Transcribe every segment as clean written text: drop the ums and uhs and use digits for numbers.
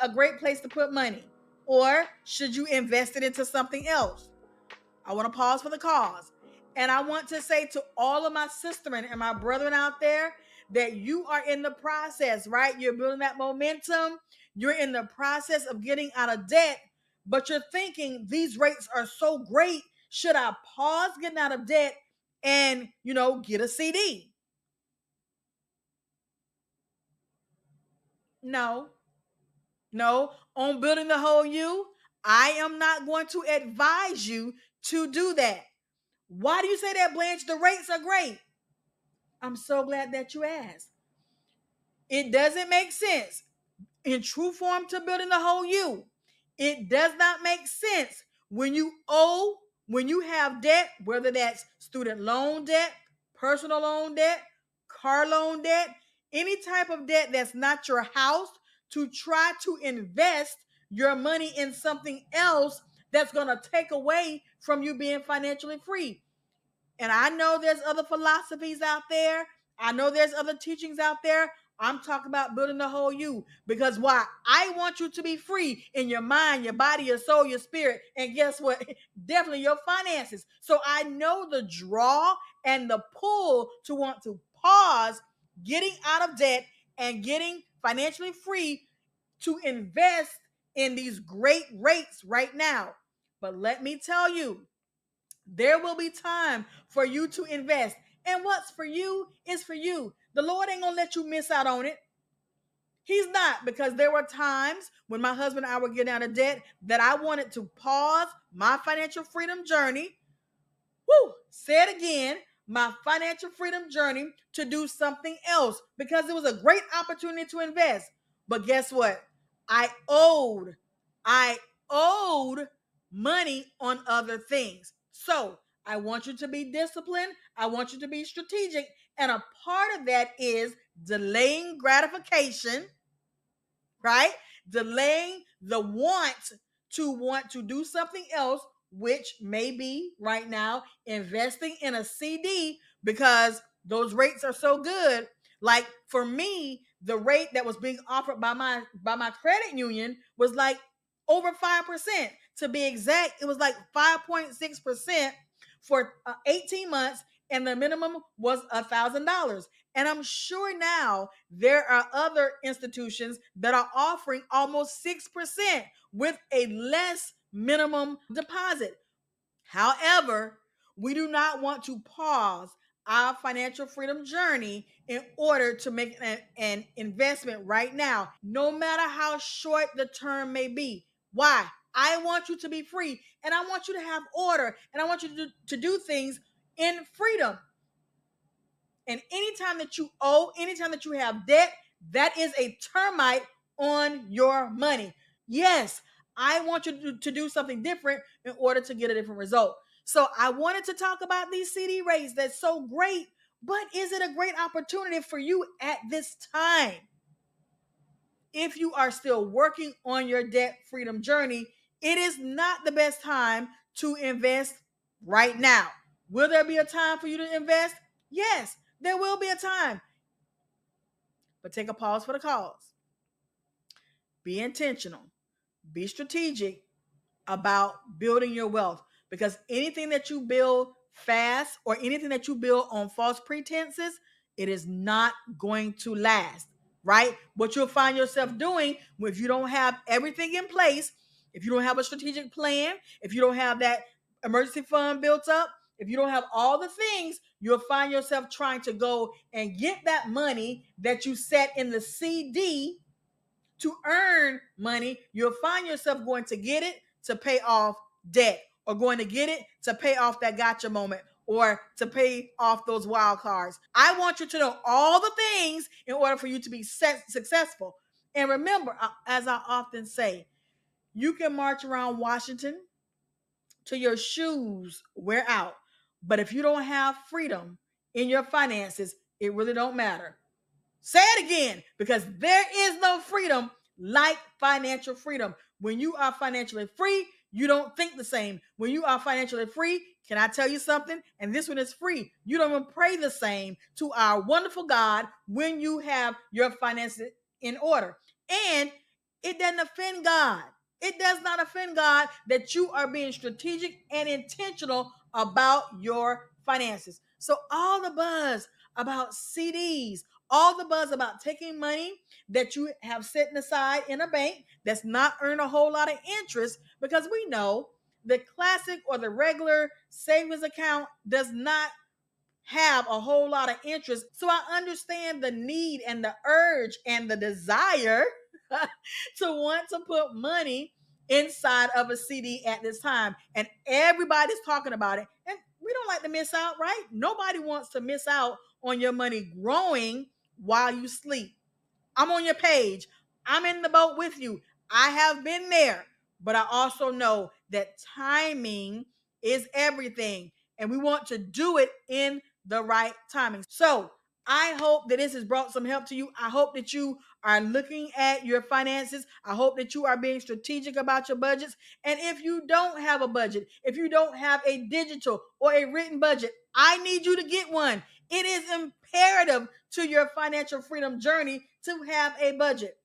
a great place to put money? Or should you invest it into something else? I want to pause for the cause. And I want to say to all of my sisterin and my brethren out there that you are in the process, right? You're building that momentum. You're in the process of getting out of debt, but you're thinking these rates are so great. Should I pause getting out of debt and, get a CD? No, no. On Building the Whole You, I am not going to advise you to do that. Why do you say that, Blanche? The rates are great. I'm so glad that you asked. It doesn't make sense in true form to Building the Whole You. It does not make sense when when you have debt, whether that's student loan debt, personal loan debt, car loan debt, any type of debt that's not your house, to try to invest your money in something else that's going to take away from you being financially free. And I know there's other philosophies out there. I know there's other teachings out there. I'm talking about Building the Whole You, because why? I want you to be free in your mind, your body, your soul, your spirit, and guess what? Definitely your finances. So I know the draw and the pull to want to pause getting out of debt and getting financially free to invest in these great rates right now. But let me tell you, there will be time for you to invest. And what's for you is for you. The Lord ain't gonna let you miss out on it. He's not, because there were times when my husband and I were getting out of debt that I wanted to pause my financial freedom journey. Say it again, my financial freedom journey, to do something else because it was a great opportunity to invest. But guess what? I owed, I owed money on other things. So I want you to be disciplined. I want you to be strategic. And a part of that is delaying gratification, right? Delaying the want to do something else, which may be right now investing in a CD because those rates are so good. Like for me, the rate that was being offered by my credit union was like over 5%. To be exact, it was like 5.6% for 18 months, and the minimum was $1,000. And I'm sure now there are other institutions that are offering almost 6% with a less minimum deposit. However, we do not want to pause our financial freedom journey in order to make an investment right now, no matter how short the term may be. Why? I want you to be free, and I want you to have order, and I want you to do things in freedom. And anytime that you owe, anytime that you have debt, that is a termite on your money. Yes, I want you to do something different in order to get a different result. So I wanted to talk about these CD rates that's so great, but is it a great opportunity for you at this time? If you are still working on your debt freedom journey, it is not the best time to invest right now. Will there be a time for you to invest? Yes, there will be a time. But take a pause for the cause. Be intentional. Be strategic about building your wealth, because anything that you build fast or anything that you build on false pretenses, it is not going to last, right? What you'll find yourself doing if you don't have everything in place, if you don't have a strategic plan, if you don't have that emergency fund built up, if you don't have all the things, you'll find yourself trying to go and get that money that you set in the CD to earn money. You'll find yourself going to get it to pay off debt, or going to get it to pay off that gotcha moment, or to pay off those wild cards. I want you to know all the things in order for you to be successful. And remember, as I often say, you can march around Washington till your shoes wear out. But if you don't have freedom in your finances, it really don't matter. Say it again, because there is no freedom like financial freedom. When you are financially free, you don't think the same. When you are financially free, can I tell you something? And this one is free. You don't even pray the same to our wonderful God when you have your finances in order. And It doesn't offend God. It does not offend God that you are being strategic and intentional about your finances. So, all the buzz about CDs, all the buzz about taking money that you have set aside in a bank that's not earning a whole lot of interest, because we know the classic or the regular savings account does not have a whole lot of interest. So I understand the need and the urge and the desire to want to put money inside of a CD at this time. And everybody's talking about it. And we don't like to miss out, right? Nobody wants to miss out on your money growing while you sleep. I'm on your page. I'm in the boat with you. I have been there, but I also know that timing is everything, and we want to do it in the right timing. So, I hope that this has brought some help to you. I hope that you are looking at your finances. I hope that you are being strategic about your budgets. And if you don't have a budget, if you don't have a digital or a written budget, I need you to get one. It is imperative to your financial freedom journey to have a budget.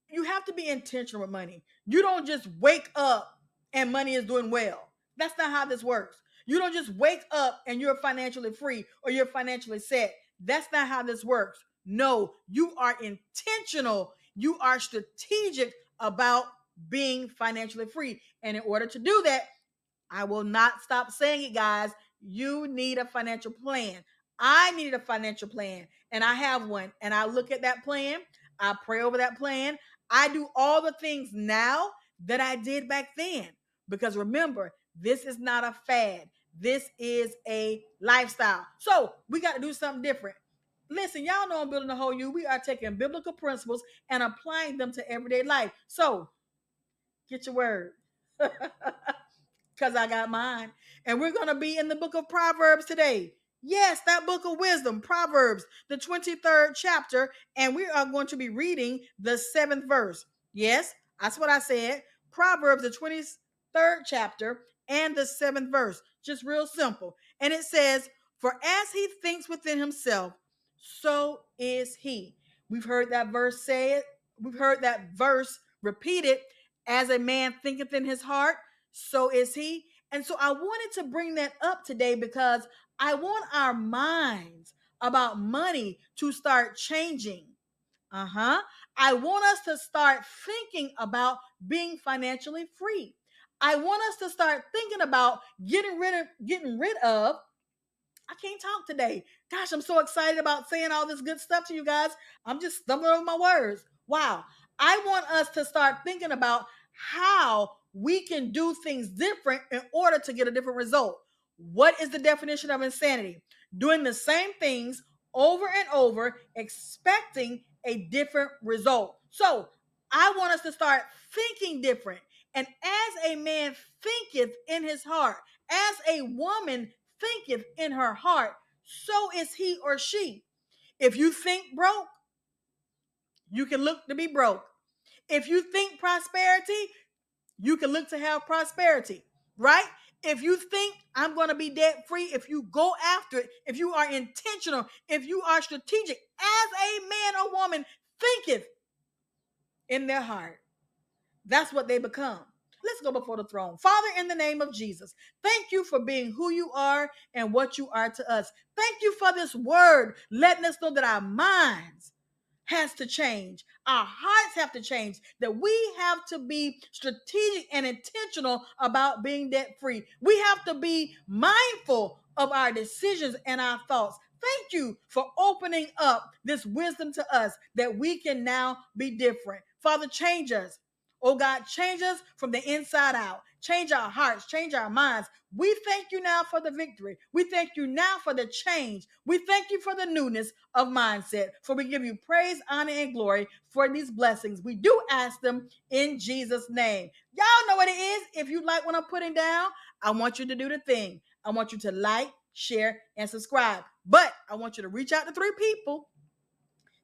You have to be intentional with money. You don't just wake up and money is doing well. That's not how this works. You don't just wake up and you're financially free or you're financially set. That's not how this works. No, you are intentional. You are strategic about being financially free. And in order to do that, I will not stop saying it, guys. You need a financial plan. I needed a financial plan, and I have one. And I look at that plan, I pray over that plan. I do all the things now that I did back then. Because remember, this is not a fad, this is a lifestyle. So we got to do something different. Listen, y'all know I'm building the whole you. We are taking biblical principles and applying them to everyday life. So get your word. Because I got mine. And we're going to be in the book of Proverbs today. Yes, that book of wisdom, Proverbs, the 23rd chapter. And we are going to be reading the 7th verse. Yes, that's what I said. Proverbs, the 23rd chapter and the 7th verse. Just real simple. And it says, "For as he thinks within himself, so is he." We've heard that verse say it. We've heard that verse repeated. As a man thinketh in his heart, so is he. And so I wanted to bring that up today because I want our minds about money to start changing. I want us to start thinking about being financially free. I want us to start thinking about getting rid of. I can't talk today. Gosh, I'm so excited about saying all this good stuff to you guys. I'm just stumbling over my words. Wow. I want us to start thinking about how we can do things different in order to get a different result. What is the definition of insanity? Doing the same things over and over, expecting a different result. So I want us to start thinking different. And as a man thinketh in his heart, as a woman thinketh in her heart, so is he or she. If you think broke, you can look to be broke. If you think prosperity, you can look to have prosperity, right? If you think I'm going to be debt free, if you go after it, if you are intentional, if you are strategic, as a man or woman thinketh in their heart, that's what they become. Let's go before the throne. Father, in the name of Jesus, thank you for being who you are and what you are to us. Thank you for this word, letting us know that our minds has to change. Our hearts have to change, that we have to be strategic and intentional about being debt free. We have to be mindful of our decisions and our thoughts. Thank you for opening up this wisdom to us that we can now be different. Father, change us. Oh God, change us from the inside out. Change our hearts, change our minds. We thank you now for the victory. We thank you now for the change. We thank you for the newness of mindset. For we give you praise, honor, and glory for these blessings. We do ask them in Jesus' name. Y'all know what it is. If you like what I'm putting down, I want you to do the thing. I want you to like, share, and subscribe. But I want you to reach out to 3 people.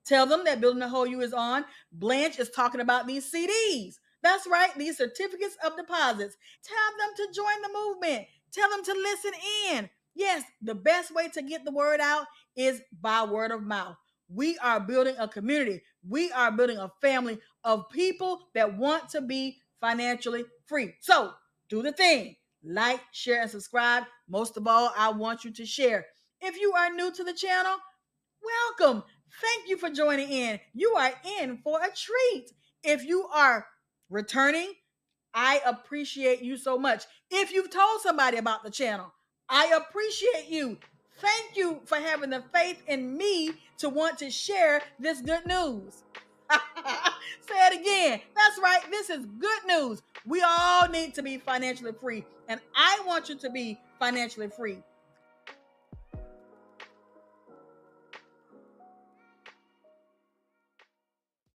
Tell them that Building the Whole You is on. Blanche is talking about these CDs. That's right, these certificates of deposits. Tell them to join the movement. Tell them to listen in. Yes, the best way to get the word out is by word of mouth. We are building a community. We are building a family of people that want to be financially free. So do the thing. Like, share, and subscribe. Most of all, I want you to share. If you are new to the channel, welcome. Thank you for joining in. You are in for a treat. If you are returning, I appreciate you so much. If you've told somebody about the channel, I appreciate you. Thank you for having the faith in me to want to share this good news. Say it again. That's right. This is good news. We all need to be financially free, and I want you to be financially free.